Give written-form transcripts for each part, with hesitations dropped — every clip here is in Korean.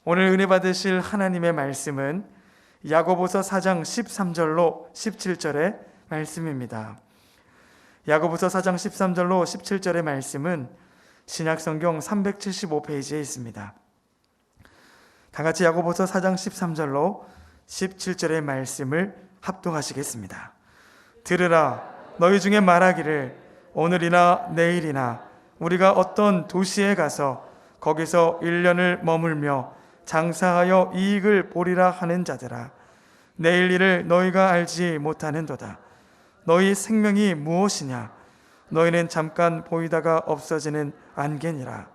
오늘 은혜 받으실 하나님의 말씀은 야고보서 4장 13절로 17절의 말씀입니다. 야고보서 4장 13절로 17절의 말씀은 신약성경 375페이지에 있습니다. 다 같이 야고보서 4장 13절로 17절의 말씀을 합독하시겠습니다. 들으라, 너희 중에 말하기를 오늘이나 내일이나 우리가 어떤 도시에 가서 거기서 1년을 머물며 장사하여 이익을 보리라 하는 자들아, 내일 일을 너희가 알지 못하는도다. 너희 생명이 무엇이냐? 너희는 잠깐 보이다가 없어지는 안개니라.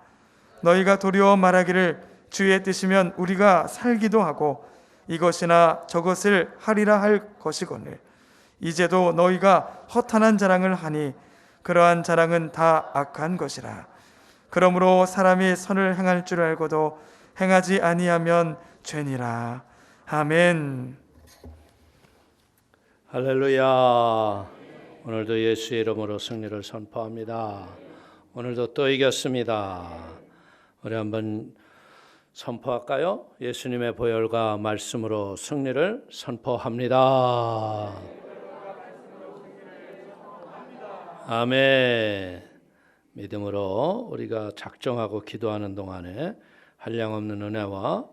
너희가 도리어 말하기를 주의 뜻이면 우리가 살기도 하고 이것이나 저것을 하리라 할 것이거늘, 이제도 너희가 허탄한 자랑을 하니 그러한 자랑은 다 악한 것이라. 그러므로 사람이 선을 행할 줄 알고도 행하지 아니하면 죄니라. 아멘. 할렐루야. 오늘도 예수의 이름으로 승리를 선포합니다. 오늘도 또 이겼습니다. 우리 한번 선포할까요? 예수님의 보혈과 말씀으로 승리를 선포합니다. 아멘. 믿음으로 우리가 작정하고 기도하는 동안에 한량없는 은혜와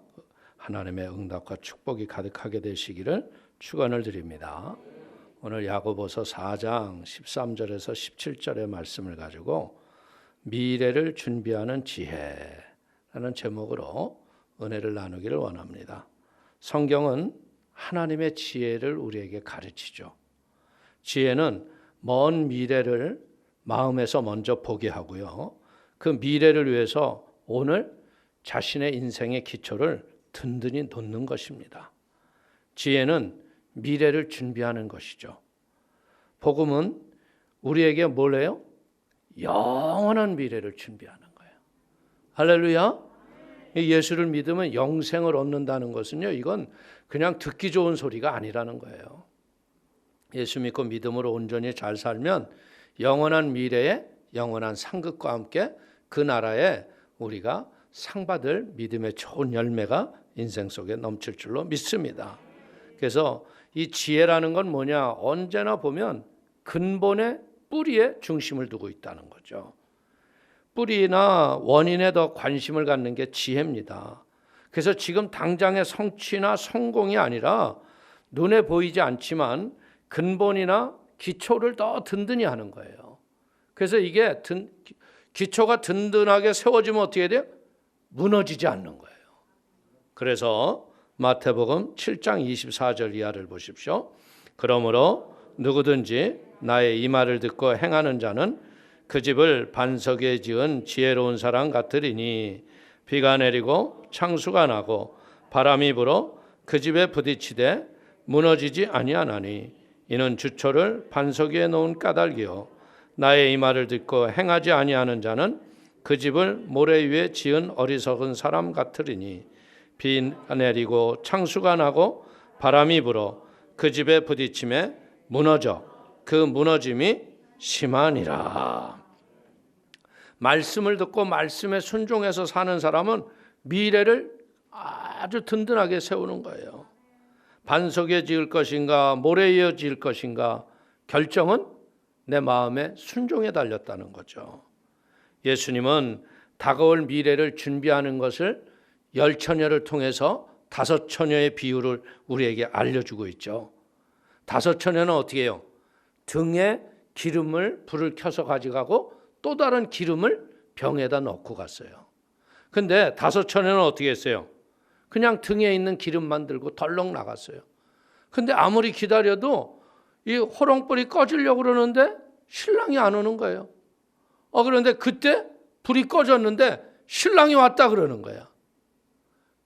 하나님의 응답과 축복이 가득하게 되시기를 축원을 드립니다. 오늘 야고보서 4장 13절에서 17절의 말씀을 가지고 미래를 준비하는 지혜라는 제목으로 은혜를 나누기를 원합니다. 성경은 하나님의 지혜를 우리에게 가르치죠. 지혜는 먼 미래를 마음에서 먼저 보게 하고요, 그 미래를 위해서 오늘 자신의 인생의 기초를 든든히 놓는 것입니다. 지혜는 미래를 준비하는 것이죠. 복음은 우리에게 뭘 해요? 영원한 미래를 준비하는 거예요. 할렐루야. 예수를 믿으면 영생을 얻는다는 것은요, 이건 그냥 듣기 좋은 소리가 아니라는 거예요. 예수 믿고 믿음으로 온전히 잘 살면 영원한 미래에 영원한 상급과 함께 그 나라에 우리가 상 받을 믿음의 좋은 열매가 인생 속에 넘칠 줄로 믿습니다. 그래서 이 지혜라는 건 뭐냐? 언제나 보면 근본의 뿌리에 중심을 두고 있다는 거죠. 뿌리나 원인에 더 관심을 갖는 게 지혜입니다. 그래서 지금 당장의 성취나 성공이 아니라 눈에 보이지 않지만 근본이나 기초를 더 든든히 하는 거예요. 그래서 이게 기초가 든든하게 세워지면 어떻게 돼요? 무너지지 않는 거예요. 그래서 마태복음 7장 24절 이하를 보십시오. 그러므로 누구든지 나의 이 말을 듣고 행하는 자는 그 집을 반석에 지은 지혜로운 사람 같으리니 비가 내리고 창수가 나고 바람이 불어 그 집에 부딪히되 무너지지 아니하나니 이는 주초를 반석 위에 놓은 까닭이요 나의 이 말을 듣고 행하지 아니하는 자는 그 집을 모래 위에 지은 어리석은 사람 같으리니 비가 내리고 창수가 나고 바람이 불어 그 집에 부딪힘에 무너져 그 무너짐이 심하니라. 말씀을 듣고 말씀에 순종해서 사는 사람은 미래를 아주 든든하게 세우는 거예요. 반석에 지을 것인가 모래 위에 지을 것인가 결정은 내 마음의 순종에 달렸다는 거죠. 예수님은 다가올 미래를 준비하는 것을 열 처녀를 통해서 다섯 처녀의 비유를 우리에게 알려주고 있죠. 다섯 처녀는 어떻게 해요? 등에 기름을 불을 켜서 가져가고 또 다른 기름을 병에다 넣고 갔어요. 근데 다섯 처녀는 어떻게 했어요? 그냥 등에 있는 기름만 들고 덜렁 나갔어요. 근데 아무리 기다려도 이 호롱불이 꺼지려고 그러는데 신랑이 안 오는 거예요. 그런데 그때 불이 꺼졌는데 신랑이 왔다 그러는 거야.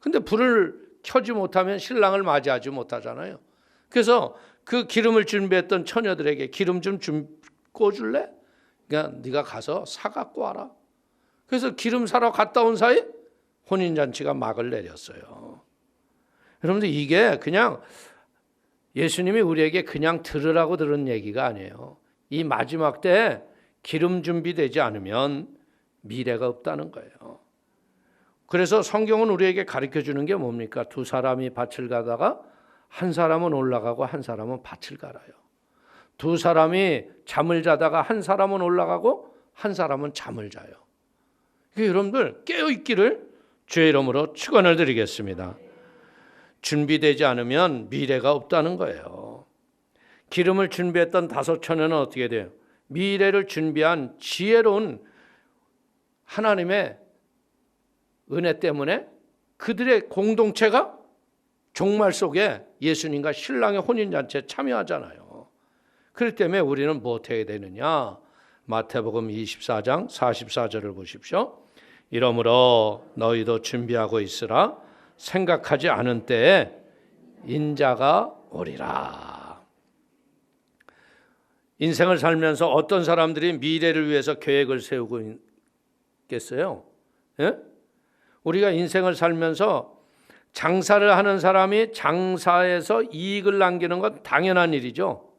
근데 불을 켜지 못하면 신랑을 맞이하지 못하잖아요. 그래서 그 기름을 준비했던 처녀들에게 기름 좀 꽂을래? 그러니까 네가 가서 사갖고 와라. 그래서 기름 사러 갔다 온 사이 혼인잔치가 막을 내렸어요. 여러분들 이게 그냥 예수님이 우리에게 그냥 들으라고 들은 얘기가 아니에요. 이 마지막 때에 기름 준비되지 않으면 미래가 없다는 거예요. 그래서 성경은 우리에게 가르쳐 주는 게 뭡니까? 두 사람이 밭을 가다가 한 사람은 올라가고 한 사람은 밭을 갈아요. 두 사람이 잠을 자다가 한 사람은 올라가고 한 사람은 잠을 자요. 여러분들 깨어있기를 주의 이름으로 축원을 드리겠습니다. 준비되지 않으면 미래가 없다는 거예요. 기름을 준비했던 5처녀는 어떻게 돼요? 미래를 준비한 지혜로운 하나님의 은혜 때문에 그들의 공동체가 종말 속에 예수님과 신랑의 혼인잔치에 참여하잖아요. 그렇기 때문에 우리는 무엇해야 되느냐? 마태복음 24장 44절을 보십시오. 이러므로 너희도 준비하고 있으라. 생각하지 않은 때에 인자가 오리라. 인생을 살면서 어떤 사람들이 미래를 위해서 계획을 세우고 있겠어요? 예? 우리가 인생을 살면서 장사를 하는 사람이 장사에서 이익을 남기는 건 당연한 일이죠.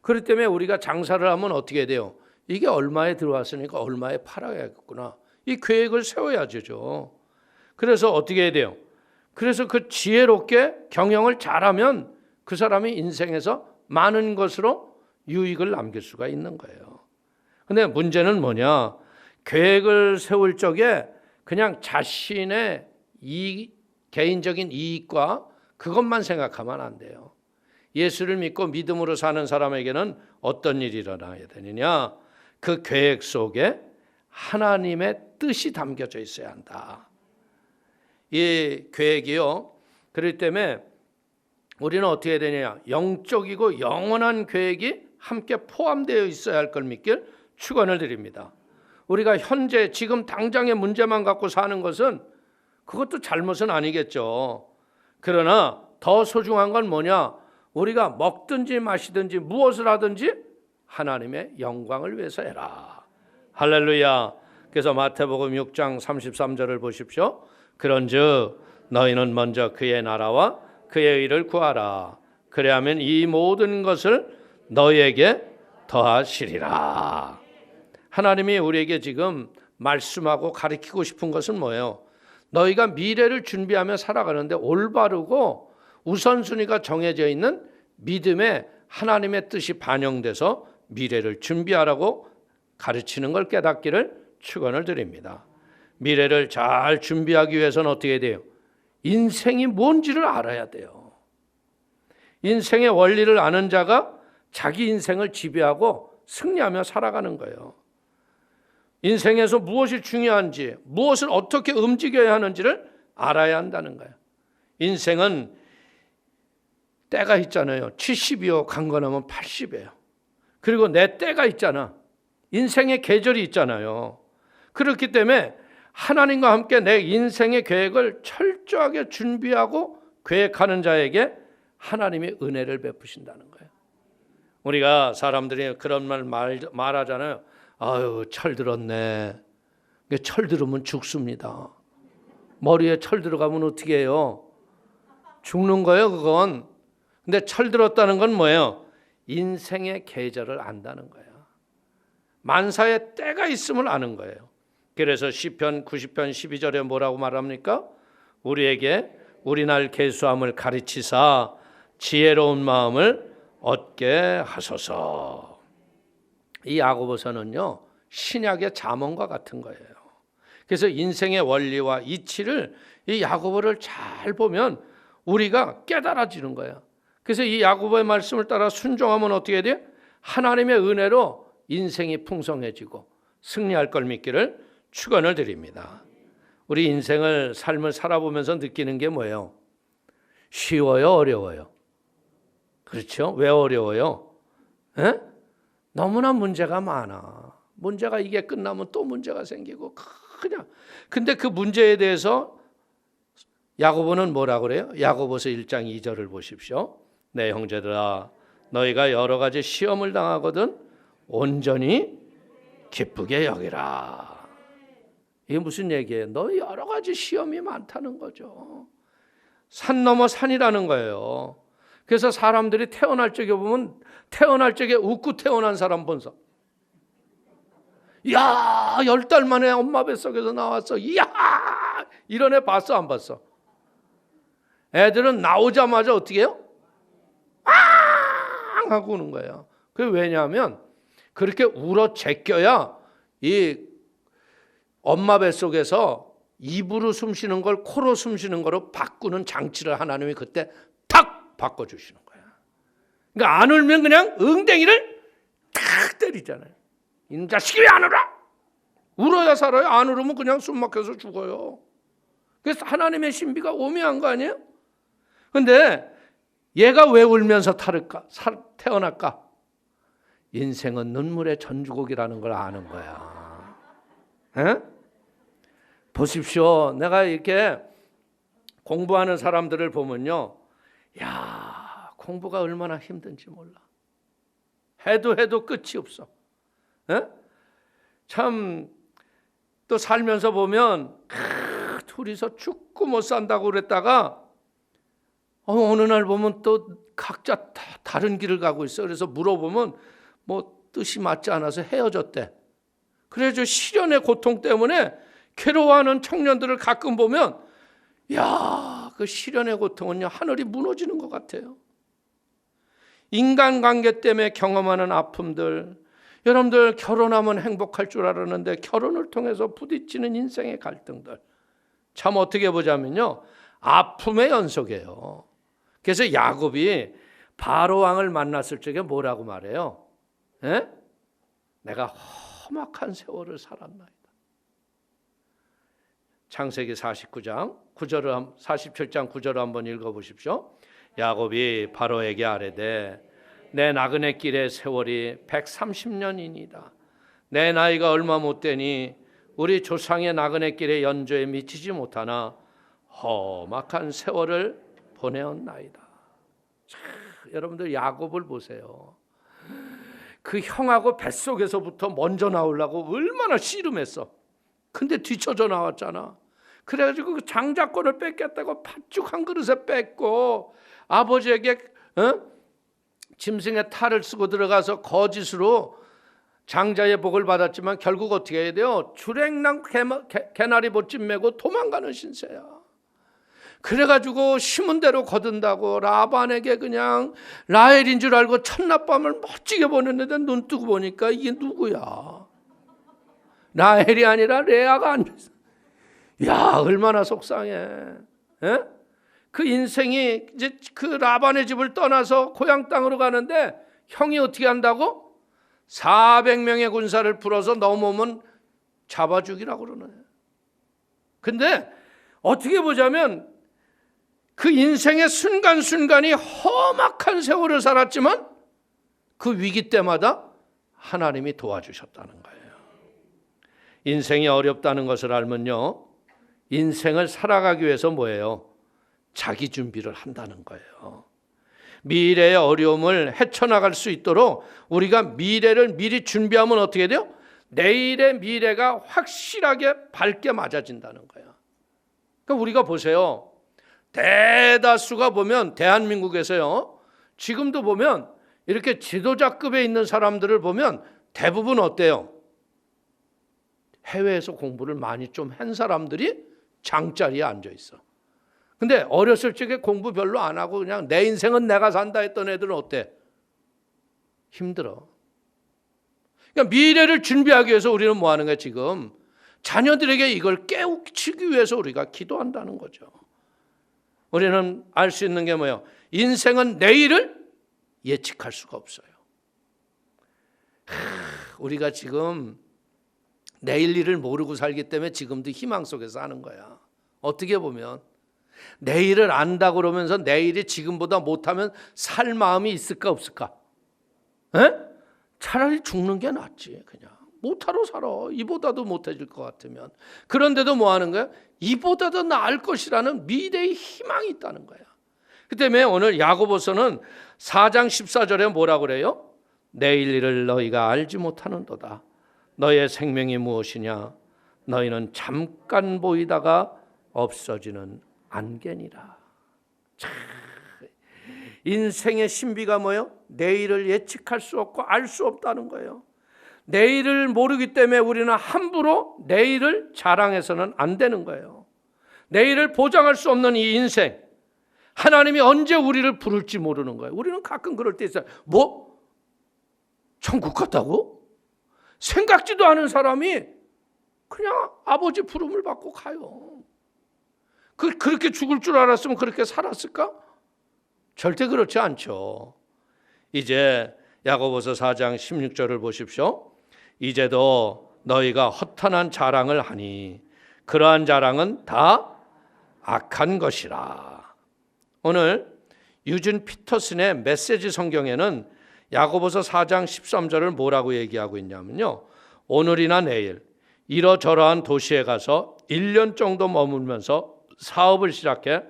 그렇기 때문에 우리가 장사를 하면 어떻게 돼요? 이게 얼마에 들어왔으니까 얼마에 팔아야겠구나. 이 계획을 세워야죠. 그래서 어떻게 해야 돼요? 그래서 그 지혜롭게 경영을 잘하면 그 사람이 인생에서 많은 것으로 유익을 남길 수가 있는 거예요. 근데 문제는 뭐냐? 계획을 세울 적에 그냥 자신의 개인적인 이익과 그것만 생각하면 안 돼요. 예수를 믿고 믿음으로 사는 사람에게는 어떤 일이 일어나야 되느냐? 그 계획 속에 하나님의 뜻이 담겨져 있어야 한다. 이 계획이요. 그렇기 때문에 우리는 어떻게 해야 되냐? 영적이고 영원한 계획이 함께 포함되어 있어야 할 걸 믿길 축원을 드립니다. 우리가 현재 지금 당장의 문제만 갖고 사는 것은 그것도 잘못은 아니겠죠. 그러나 더 소중한 건 뭐냐? 우리가 먹든지 마시든지 무엇을 하든지 하나님의 영광을 위해서 해라. 할렐루야. 그래서 마태복음 6장 33절을 보십시오. 그런즉 너희는 먼저 그의 나라와 그의 의를 구하라. 그래야면 이 모든 것을 너희에게 더하시리라. 하나님이 우리에게 지금 말씀하고 가르치고 싶은 것은 뭐예요? 너희가 미래를 준비하며 살아가는데 올바르고 우선순위가 정해져 있는 믿음에 하나님의 뜻이 반영돼서 미래를 준비하라고 가르치는 걸 깨닫기를 축원을 드립니다. 미래를 잘 준비하기 위해서는 어떻게 해야 돼요? 인생이 뭔지를 알아야 돼요. 인생의 원리를 아는 자가 자기 인생을 지배하고 승리하며 살아가는 거예요. 인생에서 무엇이 중요한지, 무엇을 어떻게 움직여야 하는지를 알아야 한다는 거예요. 인생은 때가 있잖아요. 70이요. 강건하면 80이에요. 그리고 내 때가 있잖아. 인생의 계절이 있잖아요. 그렇기 때문에 하나님과 함께 내 인생의 계획을 철저하게 준비하고 계획하는 자에게 하나님이 은혜를 베푸신다는 거예요. 우리가 사람들이 그런 말하잖아요. 아유, 철 들었네. 철 들으면 죽습니다. 머리에 철 들어가면 어떻게 해요? 죽는 거예요, 그건. 근데 철 들었다는 건 뭐예요? 인생의 계절을 안다는 거예요. 만사의 때가 있음을 아는 거예요. 그래서 시편 90편 12절에 뭐라고 말합니까? 우리에게 우리날 계수함을 가르치사 지혜로운 마음을 얻게 하소서. 이 야고보서는요, 신약의 잠언과 같은 거예요. 그래서 인생의 원리와 이치를 이 야고보를 잘 보면 우리가 깨달아지는 거예요. 그래서 이 야고보의 말씀을 따라 순종하면 어떻게 돼요? 하나님의 은혜로 인생이 풍성해지고 승리할 걸 믿기를 축원을 드립니다. 우리 인생을 삶을 살아보면서 느끼는 게 뭐예요? 쉬워요, 어려워요? 그렇죠? 왜 어려워요? 에? 너무나 문제가 많아. 문제가 이게 끝나면 또 문제가 생기고 그냥. 근데 그 문제에 대해서 야고보는 뭐라 그래요? 야고보서 1장 2절을 보십시오. 내 형제들아, 너희가 여러 가지 시험을 당하거든 온전히 기쁘게 여기라. 이게 무슨 얘기예요? 너 여러 가지 시험이 많다는 거죠. 산 넘어 산이라는 거예요. 그래서 사람들이 태어날 적에 보면 태어날 적에 웃고 태어난 사람 본 사람. 야, 10달 만에 엄마 뱃속에서 나왔어. 이야, 이런 애 봤어 안 봤어? 애들은 나오자마자 어떻게 해요? 앙 하고 우는 거예요. 그게 왜냐하면 그렇게 울어 제껴야 이 엄마 뱃속에서 입으로 숨 쉬는 걸 코로 숨 쉬는 거로 바꾸는 장치를 하나님이 그때 탁 바꿔주시는 거야. 그러니까 안 울면 그냥 응댕이를 탁 때리잖아요. 이 자식이 왜 안 울어? 울어야 살아요. 안 울으면 그냥 숨 막혀서 죽어요. 그래서 하나님의 신비가 오묘한 거 아니에요? 근데 얘가 왜 울면서 태어날까? 인생은 눈물의 전주곡이라는 걸 아는 거야. 에? 보십시오. 내가 이렇게 공부하는 사람들을 보면요. 야, 공부가 얼마나 힘든지 몰라. 해도 끝이 없어. 에? 참, 또 살면서 보면 둘이서 죽고 못 산다고 그랬다가 어느 날 보면 또 각자 다른 길을 가고 있어. 그래서 물어보면 뭐 뜻이 맞지 않아서 헤어졌대. 그래서 시련의 고통 때문에 괴로워하는 청년들을 가끔 보면 야, 그 시련의 고통은요 하늘이 무너지는 것 같아요. 인간관계 때문에 경험하는 아픔들, 여러분들 결혼하면 행복할 줄 알았는데 결혼을 통해서 부딪히는 인생의 갈등들, 참 어떻게 보자면요 아픔의 연속이에요. 그래서 야곱이 바로 왕을 만났을 적에 뭐라고 말해요? 에? 내가 험악한 세월을 살았나이다. 창세기 47장 9절을 한번 읽어보십시오. 야곱이 바로에게 아뢰되 내 나그네 길의 세월이 130년이니이다. 내 나이가 얼마 못 되니 우리 조상의 나그네 길의 연조에 미치지 못하나 험악한 세월을 보내었나이다. 자, 여러분들 야곱을 보세요. 그 형하고 뱃속에서부터 먼저 나오려고 얼마나 씨름했어. 근데 뒤쳐져 나왔잖아. 그래가지고 그 장자권을 뺏겠다고 팥죽 한 그릇에 뺏고 아버지에게 짐승의 탈을 쓰고 들어가서 거짓으로 장자의 복을 받았지만 결국 어떻게 해야 돼요? 주랭랑 개나리 보찜 메고 도망가는 신세야. 그래가지고 심은 대로 거둔다고 라반에게 그냥 라헬인 줄 알고 첫날밤을 멋지게 보냈는데 눈 뜨고 보니까 이게 누구야? 라헬이 아니라 레아가 앉아있어. 야, 얼마나 속상해. 에? 그 인생이 이제 그 라반의 집을 떠나서 고향 땅으로 가는데 형이 어떻게 한다고? 400명의 군사를 풀어서 넘어오면 잡아 죽이라고 그러네. 근데 어떻게 보자면 그 인생의 순간순간이 험악한 세월을 살았지만 그 위기 때마다 하나님이 도와주셨다는 거예요. 인생이 어렵다는 것을 알면요, 인생을 살아가기 위해서 뭐예요? 자기 준비를 한다는 거예요. 미래의 어려움을 헤쳐나갈 수 있도록 우리가 미래를 미리 준비하면 어떻게 돼요? 내일의 미래가 확실하게 밝게 맞아진다는 거예요. 그러니까 우리가 보세요. 대다수가 보면 대한민국에서요, 지금도 보면 이렇게 지도자급에 있는 사람들을 보면 대부분 어때요? 해외에서 공부를 많이 좀 한 사람들이 장자리에 앉아 있어. 근데 어렸을 적에 공부 별로 안 하고 그냥 내 인생은 내가 산다 했던 애들은 어때? 힘들어. 그러니까 미래를 준비하기 위해서 우리는 뭐 하는 거야 지금? 자녀들에게 이걸 깨우치기 위해서 우리가 기도한다는 거죠. 우리는 알 수 있는 게 뭐예요? 인생은 내일을 예측할 수가 없어요. 우리가 지금 내일 일을 모르고 살기 때문에 지금도 희망 속에서 사는 거야. 어떻게 보면 내일을 안다 그러면서 내일이 지금보다 못하면 살 마음이 있을까 없을까? 에? 차라리 죽는 게 낫지. 그냥 못하러 살아. 이보다도 못해질 것 같으면. 그런데도 뭐 하는 거야? 이보다도 나을 것이라는 미래의 희망이 있다는 거야. 그 때문에 오늘 야고보서는 4장 14절에 뭐라고 그래요? 내일 일을 너희가 알지 못하는도다. 너의 생명이 무엇이냐? 너희는 잠깐 보이다가 없어지는 안개니라. 참, 인생의 신비가 뭐예요? 내일을 예측할 수 없고 알 수 없다는 거예요. 내일을 모르기 때문에 우리는 함부로 내일을 자랑해서는 안 되는 거예요. 내일을 보장할 수 없는 이 인생, 하나님이 언제 우리를 부를지 모르는 거예요. 우리는 가끔 그럴 때 있어요. 뭐? 천국 갔다고? 생각지도 않은 사람이 그냥 아버지 부름을 받고 가요. 그렇게 죽을 줄 알았으면 그렇게 살았을까? 절대 그렇지 않죠. 이제 야고보서 4장 16절을 보십시오. 이제도 너희가 허탄한 자랑을 하니 그러한 자랑은 다 악한 것이라. 오늘 유진 피터슨의 메시지 성경에는 야고보서 4장 13절을 뭐라고 얘기하고 있냐면요. 오늘이나 내일 이러저러한 도시에 가서 1년 정도 머물면서 사업을 시작해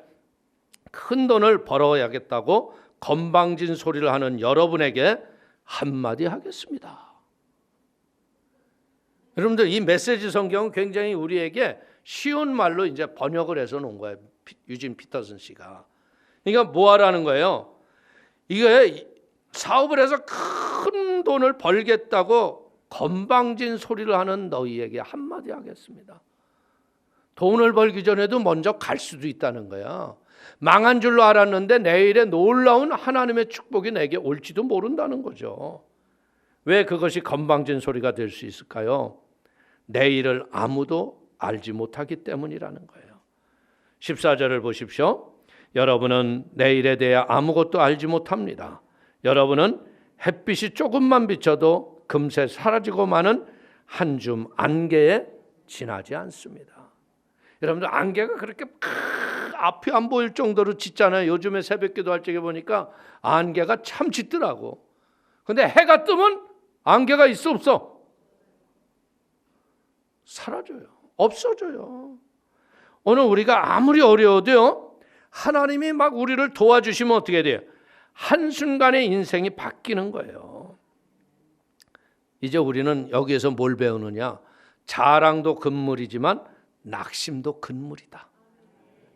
큰 돈을 벌어야겠다고 건방진 소리를 하는 여러분에게 한마디 하겠습니다. 여러분들, 이 메시지 성경은 굉장히 우리에게 쉬운 말로 이제 번역을 해서 놓은 거예요. 유진 피터슨 씨가. 그러니까 뭐 하라는 거예요? 이게 사업을 해서 큰 돈을 벌겠다고 건방진 소리를 하는 너희에게 한마디 하겠습니다. 돈을 벌기 전에도 먼저 갈 수도 있다는 거야. 망한 줄로 알았는데 내일에 놀라운 하나님의 축복이 내게 올지도 모른다는 거죠. 왜 그것이 건방진 소리가 될 수 있을까요? 내일을 아무도 알지 못하기 때문이라는 거예요. 14절을 보십시오. 여러분은 내일에 대해 아무것도 알지 못합니다. 여러분은 햇빛이 조금만 비쳐도 금세 사라지고 마는 한 줌 안개에 지나지 않습니다. 여러분들, 안개가 그렇게 앞이 안 보일 정도로 짙잖아요. 요즘에 새벽기도 할 적에 보니까 안개가 참 짙더라고. 근데 해가 뜨면 안개가 있어 없어? 사라져요. 없어져요. 오늘 우리가 아무리 어려워도요, 하나님이 막 우리를 도와주시면 어떻게 돼요? 한순간에 인생이 바뀌는 거예요. 이제 우리는 여기에서 뭘 배우느냐? 자랑도 금물이지만 낙심도 금물이다.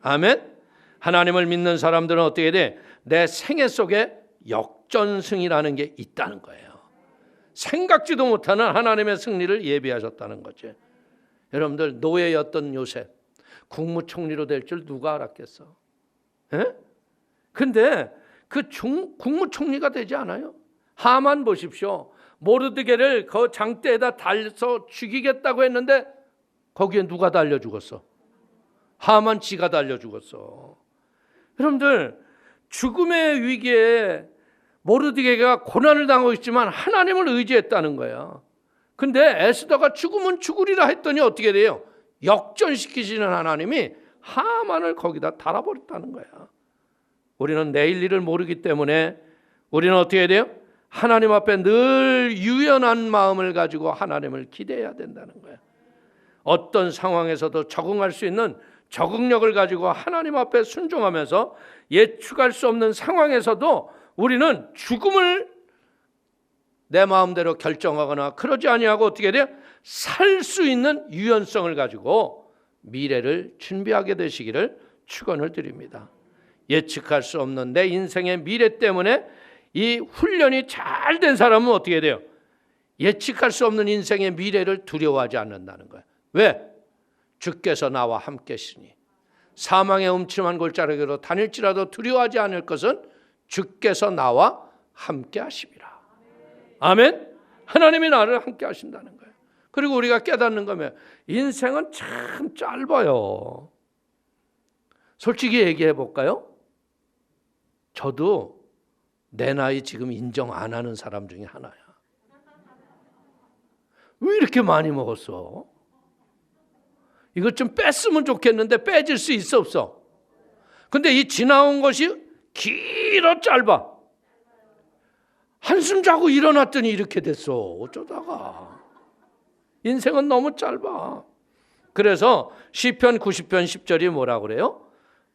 아멘. 하나님을 믿는 사람들은 어떻게 돼? 내 생애 속에 역전승이라는 게 있다는 거예요. 생각지도 못하는 하나님의 승리를 예비하셨다는 거죠. 여러분들, 노예였던 요셉 국무총리로 될 줄 누가 알았겠어? 예? 근데 그 국무총리가 되지 않아요? 하만 보십시오. 모르드게를 그 장대에다 달려서 죽이겠다고 했는데 거기에 누가 달려 죽었어? 하만 지가 달려 죽었어. 여러분들, 죽음의 위기에 모르드게가 고난을 당하고 있지만 하나님을 의지했다는 거야. 근데 에스더가 죽으면 죽으리라 했더니 어떻게 돼요? 역전시키시는 하나님이 하만을 거기다 달아버렸다는 거야. 우리는 내일 일을 모르기 때문에 우리는 어떻게 돼요? 하나님 앞에 늘 유연한 마음을 가지고 하나님을 기대해야 된다는 거야. 어떤 상황에서도 적응할 수 있는 적응력을 가지고 하나님 앞에 순종하면서 예측할 수 없는 상황에서도 우리는 죽음을 내 마음대로 결정하거나 그러지 아니하고 어떻게 돼요? 살 수 있는 유연성을 가지고 미래를 준비하게 되시기를 축원을 드립니다. 예측할 수 없는 내 인생의 미래 때문에 이 훈련이 잘 된 사람은 어떻게 돼요? 예측할 수 없는 인생의 미래를 두려워하지 않는다는 거예요. 왜? 주께서 나와 함께시니 사망의 음침한 골짜기로 다닐지라도 두려워하지 않을 것은 주께서 나와 함께하심이라. 아멘. 하나님이 나를 함께하신다는 거예요. 그리고 우리가 깨닫는 거면 인생은 참 짧아요. 솔직히 얘기해 볼까요? 저도 내 나이 지금 인정 안 하는 사람 중에 하나야. 왜 이렇게 많이 먹었어? 이것 좀 뺐으면 좋겠는데 빼질 수 있어 없어? 근데 이 지나온 것이 길어 짧아? 한숨 자고 일어났더니 이렇게 됐어. 어쩌다가. 인생은 너무 짧아. 그래서 시편 90편 10절이 뭐라 그래요?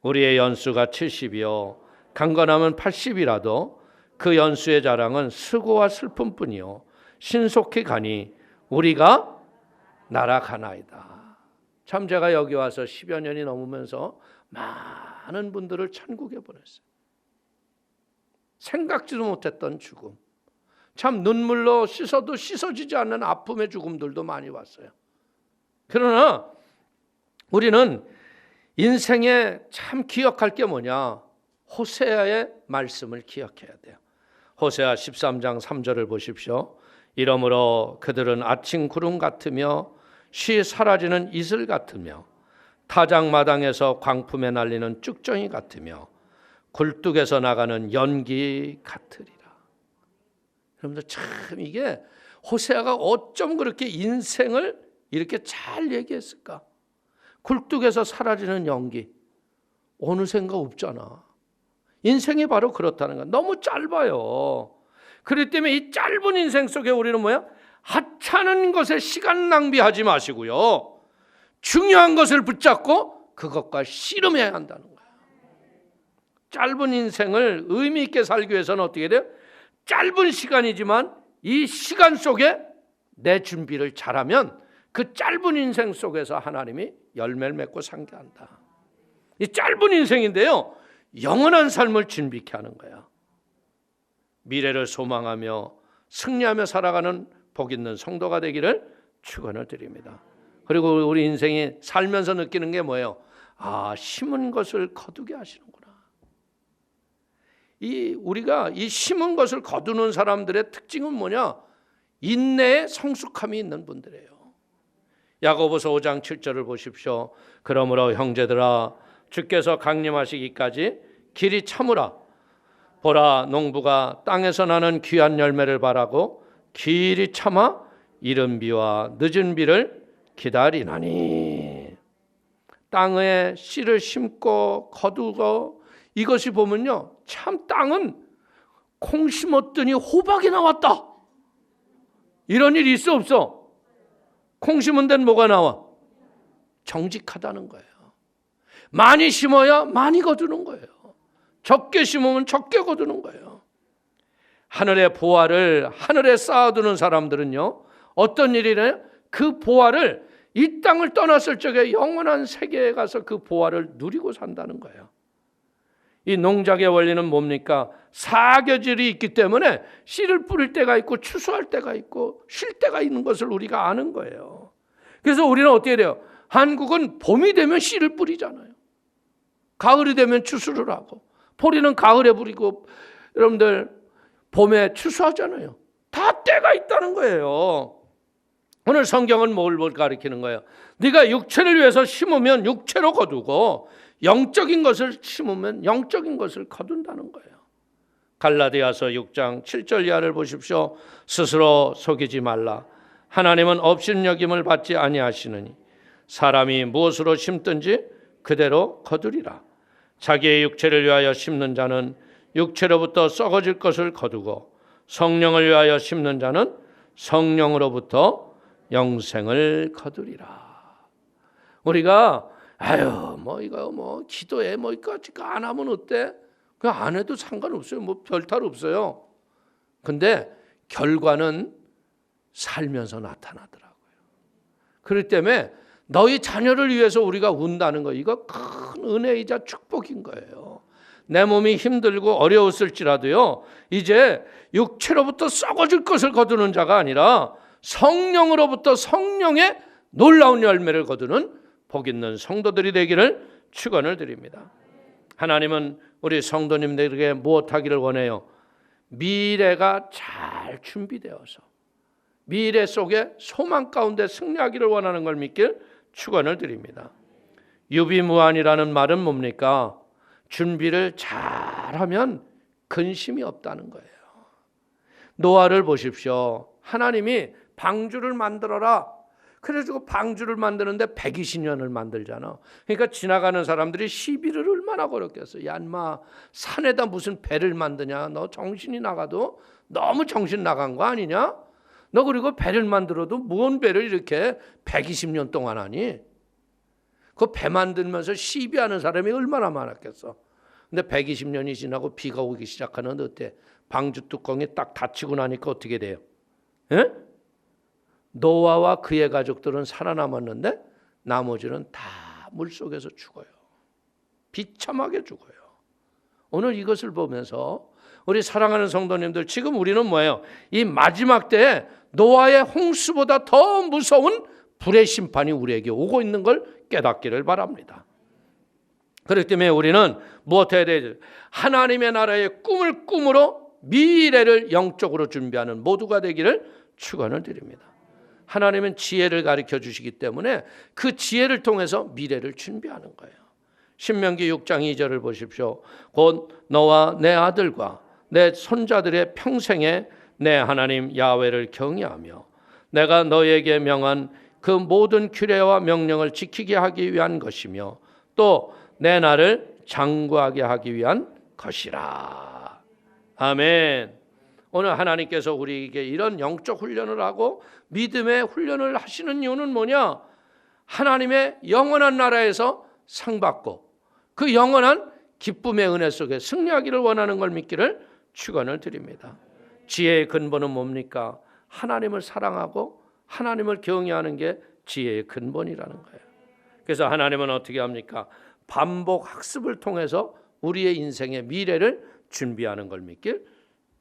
우리의 연수가 70이요 강건하면 80이라도 그 연수의 자랑은 수고와 슬픔뿐이요 신속히 가니 우리가 날아가나이다. 참 제가 여기 와서 10여 년이 넘으면서 많은 분들을 천국에 보냈어요. 생각지도 못했던 죽음, 참 눈물로 씻어도 씻어지지 않는 아픔의 죽음들도 많이 왔어요. 그러나 우리는 인생에 참 기억할 게 뭐냐? 호세아의 말씀을 기억해야 돼요. 호세아 13장 3절을 보십시오. 이러므로 그들은 아침 구름 같으며 쉬 사라지는 이슬 같으며 타작마당에서 광품에 날리는 쭉정이 같으며 굴뚝에서 나가는 연기 같으리라. 여러분들 참 이게 호세아가 어쩜 그렇게 인생을 이렇게 잘 얘기했을까? 굴뚝에서 사라지는 연기. 어느샌가 없잖아. 인생이 바로 그렇다는 거야. 너무 짧아요. 그렇기 때문에 이 짧은 인생 속에 우리는 뭐야? 하찮은 것에 시간 낭비하지 마시고요. 중요한 것을 붙잡고 그것과 씨름해야 한다는 거예요. 짧은 인생을 의미 있게 살기 위해서는 어떻게 돼요? 짧은 시간이지만 이 시간 속에 내 준비를 잘하면 그 짧은 인생 속에서 하나님이 열매를 맺고 상계한다. 이 짧은 인생인데요, 영원한 삶을 준비케 하는 거야. 미래를 소망하며 승리하며 살아가는 복 있는 성도가 되기를 축원을 드립니다. 그리고 우리 인생이 살면서 느끼는 게 뭐예요? 아, 심은 것을 거두게 하시는구나. 우리가 이 심은 것을 거두는 사람들의 특징은 뭐냐? 인내에 성숙함이 있는 분들이에요. 야고보서 5장 7절을 보십시오. 그러므로 형제들아, 주께서 강림하시기까지 길이 참으라. 보라, 농부가 땅에서 나는 귀한 열매를 바라고 길이 참아 이른 비와 늦은 비를 기다리나니. 땅에 씨를 심고 거두고, 이것이 보면요, 참 땅은 콩 심었더니 호박이 나왔다. 이런 일이 있어 없어? 콩 심은 데는 뭐가 나와? 정직하다는 거예요. 많이 심어야 많이 거두는 거예요. 적게 심으면 적게 거두는 거예요. 하늘의 보화를 하늘에 쌓아두는 사람들은요, 어떤 일이래요? 그 보화를 이 땅을 떠났을 적에 영원한 세계에 가서 그 보화를 누리고 산다는 거예요. 이 농작의 원리는 뭡니까? 사계절이 있기 때문에 씨를 뿌릴 때가 있고 추수할 때가 있고 쉴 때가 있는 것을 우리가 아는 거예요. 그래서 우리는 어떻게 돼요? 한국은 봄이 되면 씨를 뿌리잖아요. 가을이 되면 추수를 하고, 포리는 가을에 뿌리고, 여러분들 봄에 추수하잖아요. 다 때가 있다는 거예요. 오늘 성경은 뭘 가르치는 거예요? 네가 육체를 위해서 심으면 육체로 거두고 영적인 것을 심으면 영적인 것을 거둔다는 거예요. 갈라디아서 6장 7절 이하를 보십시오. 스스로 속이지 말라. 하나님은 업신여김을 받지 아니하시느니 사람이 무엇으로 심든지 그대로 거두리라. 자기의 육체를 위하여 심는 자는 육체로부터 썩어질 것을 거두고 성령을 위하여 심는 자는 성령으로부터 영생을 거두리라. 우리가 이거 기도해 이거 안 하면 어때? 그 안 해도 상관없어요. 별탈 없어요. 근데 결과는 살면서 나타나더라고요. 그렇기 때문에 너희 자녀를 위해서 우리가 운다는 거, 이거 큰 은혜이자 축복인 거예요. 내 몸이 힘들고 어려웠을지라도요, 이제 육체로부터 썩어질 것을 거두는 자가 아니라 성령으로부터 성령의 놀라운 열매를 거두는 복 있는 성도들이 되기를 축원을 드립니다. 하나님은 우리 성도님들에게 무엇하기를 원해요? 미래가 잘 준비되어서 미래 속에 소망 가운데 승리하기를 원하는 걸 믿길 축원을 드립니다. 유비무환이라는 말은 뭡니까? 준비를 잘하면 근심이 없다는 거예요. 노아를 보십시오. 하나님이 방주를 만들어라. 그래가지고 방주를 만드는데 120년을 만들잖아. 그러니까 지나가는 사람들이 시비를 얼마나 걸었겠어. 야, 인마 산에다 무슨 배를 만드냐? 너 정신이 나가도 너무 정신 나간 거 아니냐? 너 그리고 배를 만들어도 뭔 배를 이렇게 120년 동안 하니? 그 배 만들면서 시비하는 사람이 얼마나 많았겠어. 근데 120년이 지나고 비가 오기 시작하는데 어때? 방주 뚜껑이 딱 닫히고 나니까 어떻게 돼요? 예? 노아와 그의 가족들은 살아남았는데 나머지는 다 물속에서 죽어요. 비참하게 죽어요. 오늘 이것을 보면서 우리 사랑하는 성도님들, 지금 우리는 뭐예요? 이 마지막 때에 노아의 홍수보다 더 무서운 불의 심판이 우리에게 오고 있는 걸 깨닫기를 바랍니다. 그렇기 때문에 우리는 무엇해야 되죠? 하나님의 나라의 꿈을 꿈으로 미래를 영적으로 준비하는 모두가 되기를 축원을 드립니다. 하나님은 지혜를 가르쳐 주시기 때문에 그 지혜를 통해서 미래를 준비하는 거예요. 신명기 6장 2절을 보십시오. 곧 너와 내 아들과 내 손자들의 평생에 내 하나님 야훼를 경외하며 내가 너에게 명한 그 모든 규례와 명령을 지키게 하기 위한 것이며 또 내 나를 장구하게 하기 위한 것이라. 아멘. 오늘 하나님께서 우리에게 이런 영적 훈련을 하고 믿음의 훈련을 하시는 이유는 뭐냐? 하나님의 영원한 나라에서 상 받고 그 영원한 기쁨의 은혜 속에 승리하기를 원하는 걸 믿기를 축원을 드립니다. 지혜의 근본은 뭡니까? 하나님을 사랑하고 하나님을 경외하는 게 지혜의 근본이라는 거예요. 그래서 하나님은 어떻게 합니까? 반복 학습을 통해서 우리의 인생의 미래를 준비하는 걸 믿길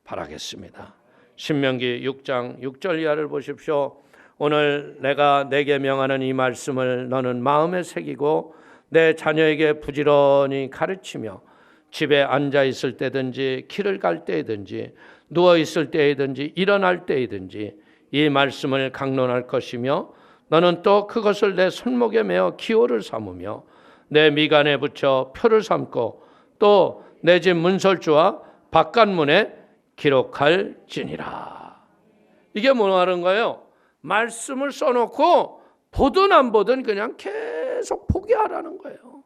바라겠습니다. 신명기 6장 6절 이하를 보십시오. 오늘 내가 내게 명하는 이 말씀을 너는 마음에 새기고 내 자녀에게 부지런히 가르치며 집에 앉아 있을 때든지 길을 갈 때든지 누워 있을 때든지 일어날 때든지 이 말씀을 강론할 것이며 너는 또 그것을 내 손목에 메어 기호를 삼으며 내 미간에 붙여 표를 삼고 또 내 집 문설주와 바깥문에 기록할지니라. 이게 뭐 하는 거예요? 말씀을 써놓고 보든 안 보든 그냥 계속 포기하라는 거예요.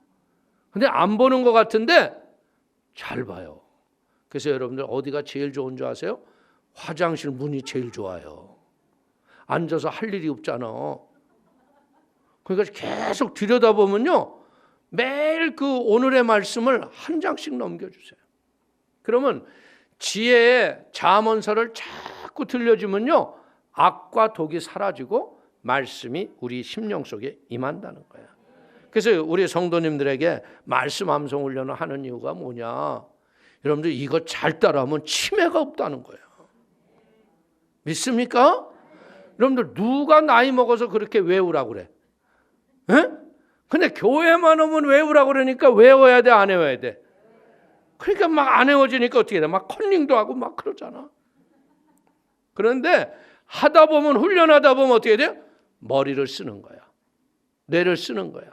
근데 안 보는 것 같은데 잘 봐요. 그래서 여러분들 어디가 제일 좋은 줄 아세요? 화장실 문이 제일 좋아요. 앉아서 할 일이 없잖아. 그러니까 계속 들여다보면요, 매일 그 오늘의 말씀을 한 장씩 넘겨주세요. 그러면 지혜의 잠언서를 자꾸 들려주면요, 악과 독이 사라지고 말씀이 우리 심령 속에 임한다는 거예요. 그래서 우리 성도님들에게 말씀 암송 훈련을 하는 이유가 뭐냐? 여러분들 이거 잘 따라하면 치매가 없다는 거예요. 믿습니까? 여러분들 누가 나이 먹어서 그렇게 외우라고 그래? 에? 근데 교회만 오면 외우라고 그러니까 외워야 돼, 안 외워야 돼? 그러니까 막 안 외워지니까 어떻게 돼? 막 컨닝도 하고 막 그러잖아. 그런데 하다 보면, 훈련하다 보면 어떻게 돼요? 머리를 쓰는 거야. 뇌를 쓰는 거야.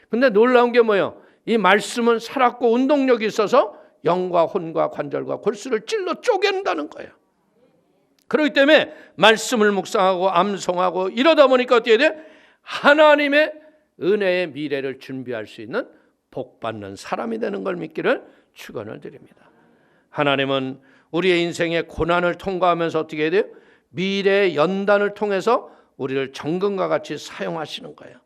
근데 놀라운 게 뭐예요? 이 말씀은 살았고 운동력이 있어서 영과 혼과 관절과 골수를 찔러 쪼갠다는 거예요. 그렇기 때문에 말씀을 묵상하고 암송하고 이러다 보니까 어떻게 돼? 하나님의 은혜의 미래를 준비할 수 있는 복받는 사람이 되는 걸 믿기를 축원을 드립니다. 하나님은 우리의 인생의 고난을 통과하면서 어떻게 해야 돼요? 미래의 연단을 통해서 우리를 정금과 같이 사용하시는 거예요.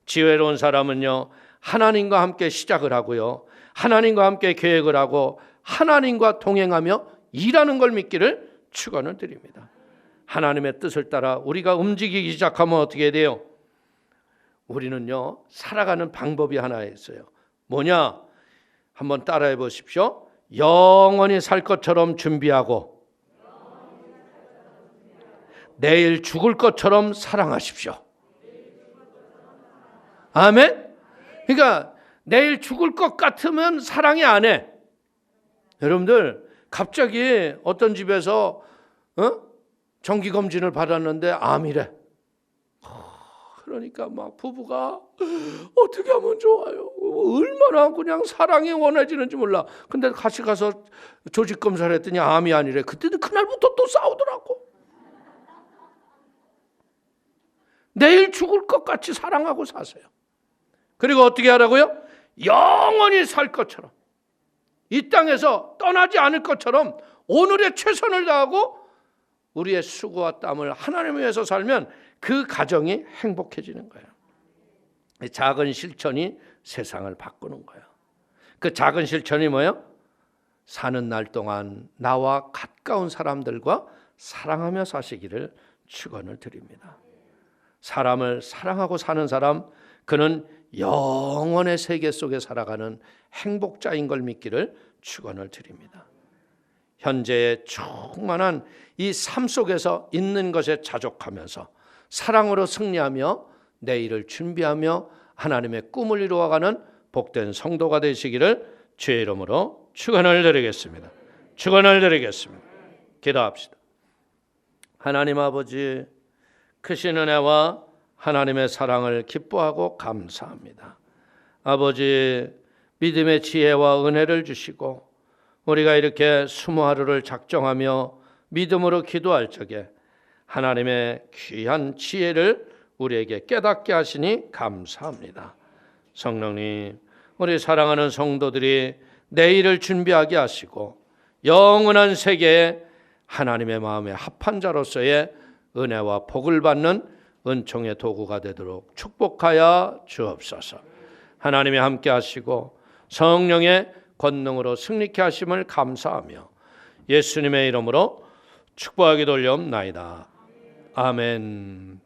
지혜로운 사람은요, 하나님과 함께 시작을 하고요, 하나님과 함께 계획을 하고 하나님과 동행하며 일하는 걸 믿기를 축원을 드립니다. 하나님의 뜻을 따라 우리가 움직이기 시작하면 어떻게 돼요? 우리는요, 살아가는 방법이 하나 있어요. 뭐냐? 한번 따라해 보십시오. 영원히 살 것처럼 준비하고 내일 죽을 것처럼 사랑하십시오. 아멘? 그러니까 내일 죽을 것 같으면 사랑이 안 해. 여러분들 갑자기 어떤 집에서 정기검진을 받았는데 암이래. 그러니까 막 부부가 어떻게 하면 좋아요? 얼마나 그냥 사랑이 원해지는지 몰라. 근데 같이 가서 조직 검사를 했더니 암이 아니래. 그때도 그날부터 또 싸우더라고. 내일 죽을 것 같이 사랑하고 사세요. 그리고 어떻게 하라고요? 영원히 살 것처럼, 이 땅에서 떠나지 않을 것처럼 오늘의 최선을 다하고 우리의 수고와 땀을 하나님을 위해서 살면 그 가정이 행복해지는 거예요. 작은 실천이 세상을 바꾸는 거예요. 그 작은 실천이 뭐예요? 사는 날 동안 나와 가까운 사람들과 사랑하며 사시기를 축원을 드립니다. 사람을 사랑하고 사는 사람, 그는 영원의 세계 속에 살아가는 행복자인 걸 믿기를 축원을 드립니다. 현재의 충만한 이 삶 속에서 있는 것에 자족하면서 사랑으로 승리하며 내일을 준비하며 하나님의 꿈을 이루어가는 복된 성도가 되시기를 주의 이름으로 축원을 드리겠습니다. 축원을 드리겠습니다. 기도합시다. 하나님 아버지, 크신 은혜와 하나님의 사랑을 기뻐하고 감사합니다. 아버지, 믿음의 지혜와 은혜를 주시고 우리가 이렇게 수모하루를 작정하며 믿음으로 기도할 적에 하나님의 귀한 지혜를 우리에게 깨닫게 하시니 감사합니다. 성령님, 우리 사랑하는 성도들이 내일을 준비하게 하시고 영원한 세계에 하나님의 마음에 합한 자로서의 은혜와 복을 받는 은총의 도구가 되도록 축복하여 주옵소서. 하나님이 함께 하시고 성령의 권능으로 승리케 하심을 감사하며 예수님의 이름으로 축복하기 돌려옵나이다. 아멘.